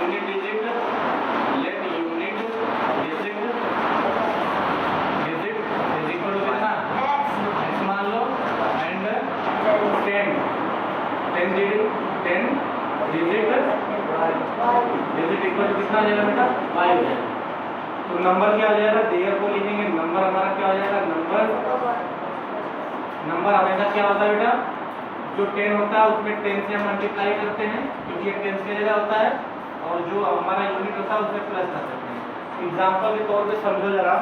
unit digit, let unit digit is equal to कितना x मान लो and 10 digit equal to कितना आ जाएगा बेटा y हो जाएगा। तो नंबर क्या हो जाएगा, देयर को लिखेंगे, नंबर हमारा क्या हो जाएगा, नंबर हमेशा क्या होता है बेटा, जो 10 होता है उसमें 10 से हम मल्टीप्लाई करते हैं क्योंकि ये 10 की जगह होता है, और जो हमारा यूनिट होता है उसमें प्लस कर सकते हैं। एग्जांपल के तौर पे समझो जरा,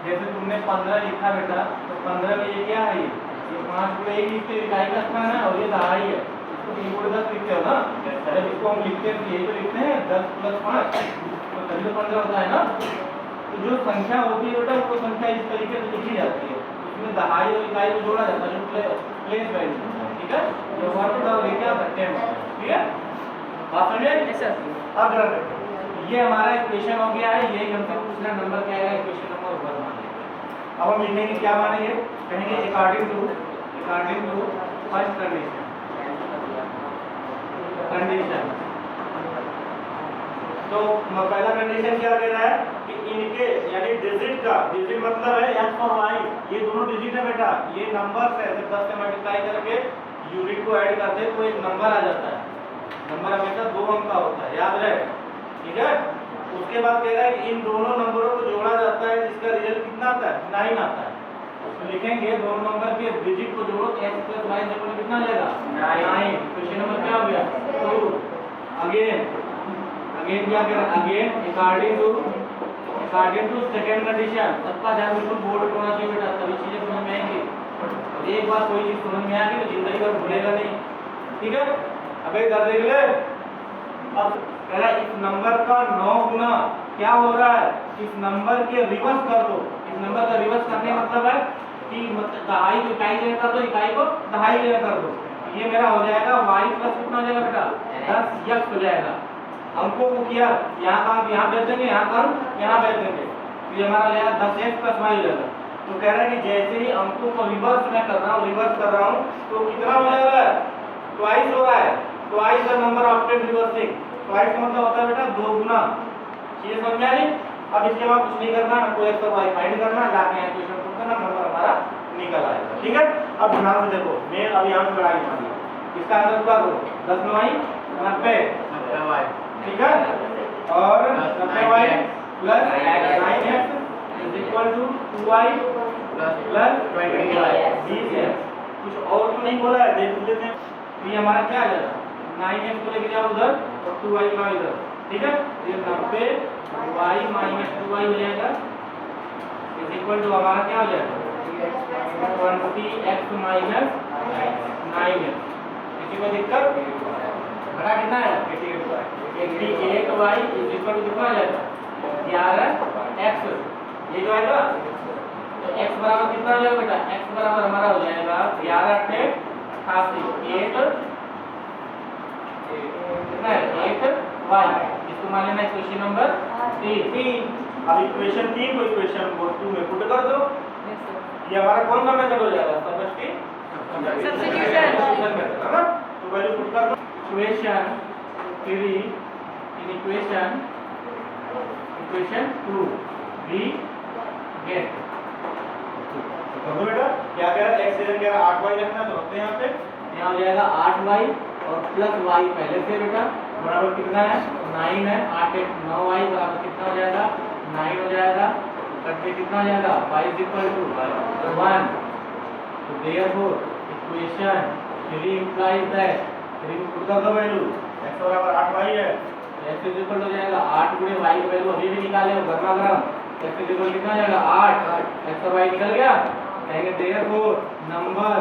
जैसे तुमने 15 लिखा बेटा, तो 15 में ये क्या है, ये 5 गुणे 1 लिखते इकाई का स्थान है, और ये दहाई है, इसको 3 गुणे 10 लिखते हो ना, जब इसको हम लिखते हैं यही तो लिखते हैं 10 + 5 तो तभी तो 15 होता है ना। तो जो संख्या होती है बेटा वो संख्या इस तरीके से लिखी जाती है, इसमें दहाई और इकाई को जोड़ा जाता है, जो प्लेस वैल्यू, ठीक है, जो वर्ड होता है लेके आ सकते हैं, ठीक है, बात समझे। अब जरा ये हमारा इक्वेशन हो गया है, यही हमसे पूछना नंबर क्या आएगा, इक्वेशन नंबर 1 मानेंगे। अब हम लिखेंगे क्या मानेंगे, कहेंगे अकॉर्डिंग टू फर्स्ट कंडीशन। तो पहला कंडीशन क्या कह रहा है कि इनके यानी डिजिट का, डिजिट मतलब है x और y, ये दोनों डिजिट है बेटा, ये नंबर से 10 से मल्टीप्लाई करके यूनिट को ऐड करते हैं तो एक नंबर आ जाता है, नंबर हमेशा 2 अंक का होता है, याद रहे, ठीक है। उसके बाद कह रहा है कि इन दोनों नंबरों को जोड़ा जाता है जिसका रिजल्ट कितना आता है, 9 आता है। तो लिखेंगे दोनों नंबर के डिजिट को जोड़ो तो x + y कितना आ जाएगा 9। क्वेश्चन नंबर क्या हो गया 2। अगेन क्या कह रहा है, again according to second condition. सबका ध्यान बिल्कुल बोर्ड पे होना चाहिए बेटा, तभी चीजें समझ में आएंगी, और एक बार कोई चीज समझ में आ गई तो जिंदगी भर भूलेगा नहीं, ठीक है। अब इधर देख ले, अब कह रहा है इस नंबर का 9 गुना क्या हो रहा है, इस नंबर के रिवर्स कर दो। इस नंबर का रिवर्स करने का मतलब है कि दहाई को इकाई जगह कर दो, इकाई को दहाई जगह कर दो, ये मेरा हो जाएगा y प्लस कितना हो जाएगा बेटा 10x हो जाएगा। अंकों को किया यहाँ का अंक यहाँ भेज देंगे, यहाँ का अंक यहाँ भेज देंगे, तो ये हमारा हो जाएगा 10x + y हो जाएगा। तो कह रहा है कि जैसे ही अंकों को रिवर्स मैं कर रहा हूँ, तो कितना हो जा रहा है, ट्वाइस हो रहा है, twice the number after reversing. Twice का मतलब होता है बेटा 2 गुना, ये समझ में आ गई। अब इसके बाद कुछ नहीं करना, हमको x और y फाइंड करना, जाके यहाँ क्वेश्चन पुट करना, नंबर हमारा निकल आएगा, ठीक है। अब ध्यान से देखो, मैं अब यहाँ पे लड़ाई मानी, इसका आंसर पूरा करो, 10 × 9 = 90, ठीक है, और 90y + 9x = 2y + 20x। कुछ और तो नहीं बोला है, देख लेते हैं। तो ये हमारा क्या आ जाएगा, 9x को लेके जाओ उधर और 2y लाओ इधर, ठीक है। ये 90y - 2y हो जाएगा = हमारा क्या हो जाएगा 20x - 9x। किसी को दिक्कत, बड़ा कितना है 88y = कितना आ जाएगा 11x, ये जो आएगा तो x बराबर कितना हो जाएगा बेटा, x बराबर हमारा हो जाएगा 11 × 8 कितना है 8y। इसको मान लेना क्वेश्चन नंबर 3। अब इक्वेशन 3 को इक्वेशन 2 में पुट कर दो, ये हमारा कौन सा मेथड हो जाएगा, सब्स्टिट्यूशन मेथड है ना। तो वैल्यू पुट कर दो, equation 3 in equation 2 we get, तो बेटा क्या कह रहा है, x जगह कह रहा है 8y रखना, तो रखते हैं यहाँ पे, यहाँ हो जाएगा 8y और प्लस y पहले से बेटा बराबर कितना है 9 है, 8 × 9y बराबर कितना हो जाएगा 9 हो जाएगा, करके कितना हो जाएगा y = 1। तो therefore इक्वेशन 3 implies that 3 को पुट कर दो वैल्यू, x बराबर 8y है, x = हो जाएगा 8 × y की वैल्यू अभी भी निकाले हो गरमा गरम, x = कितना हो जाएगा 8, x और y निकल गया, कहेंगे therefore नंबर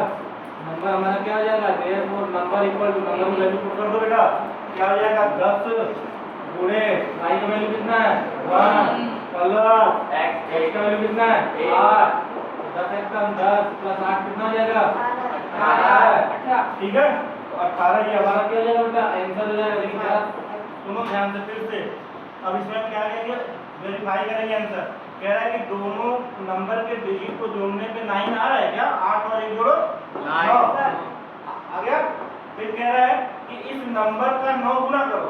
हमारा क्या हो जाएगा, therefore नंबर = नंबर की वैल्यू पुट कर दो बेटा, क्या हो जाएगा 10 गुणे y का वैल्यू कितना है 1 प्लस x का वैल्यू कितना है 8, 10 x का 10 प्लस 8 कितना हो जाएगा 18, ठीक है। तो 18 ये हमारा क्या हो जाएगा बेटा आंसर हो जाएगा। लेकिन जरा सुनो ध्यान से फिर से, अब इसमें हम क्या करेंगे, वेरीफाई करेंगे आंसर। कह रहा है कि दोनों नंबर के डिजिट को जोड़ने पे 9 आ रहा है क्या, 8 और 1 जोड़ो 9 आ गया। फिर कह रहा है कि इस नंबर का 9 गुना करो,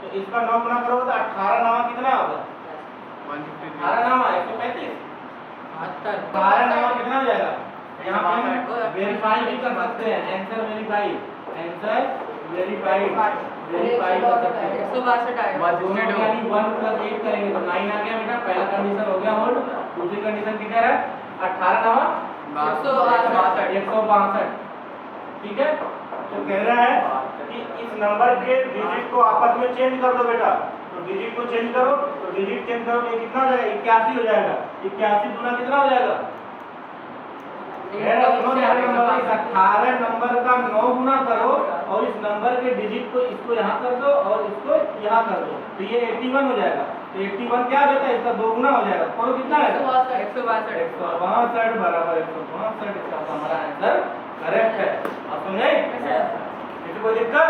तो इसका 9 गुना करोगे तो 18 9 कितना होगा? 18 9 135। 18 9 कितना हो जाएगा? यहाँ पे हम वेरीफाई भी कर सकते हैं। आंसर वेरीफाई कर सकते हैं। 162 आएगा। दोनों यानी 1 + 8 करेंगे तो 9 आ गया बेटा। पहला कंडीशन हो गया होल्ड। दूसरी कंडीशन क्या कह रहा है? 18 9 162। ठीक है, तो कह रहा है कि इस नंबर के डिजिट को आपस में चेंज कर दो बेटा। तो डिजिट को चेंज करो, तो डिजिट चेंज करो तो ये कितना हो जाएगा? 81 हो जाएगा। 81 गुना कितना हो जाएगा? 18 नंबर का 9 गुना करो और इस नंबर के डिजिट को इसको यहाँ कर दो और इसको यहाँ कर दो तो ये 81 हो जाएगा। तो 81 क्या हो जाता है? इसका 2 गुना हो जाएगा। करो कितना है? 162 बराबर 162। इसका हमारा आंसर करेक्ट है। आप समझे? इसमें कोई दिक्कत?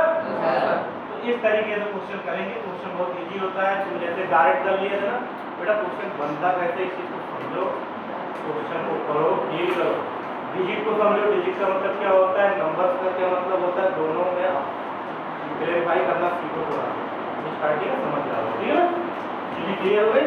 तो इस तरीके से क्वेश्चन करेंगे। क्वेश्चन बहुत इजी होता है। तुम जैसे डायरेक्ट कर लिए थे ना बेटा, क्वेश्चन बनता कैसे इस चीज को समझो, क्वेश्चन को करो, डील करो। डिजिट को समझो। डिजिट का मतलब क्या होता है? नंबर्स का क्या मतलब होता है? दोनों में वेरीफाई करना सीखो थोड़ा। स्टार्टिंग समझ जाओ। ठीक है, क्लियर हो गई?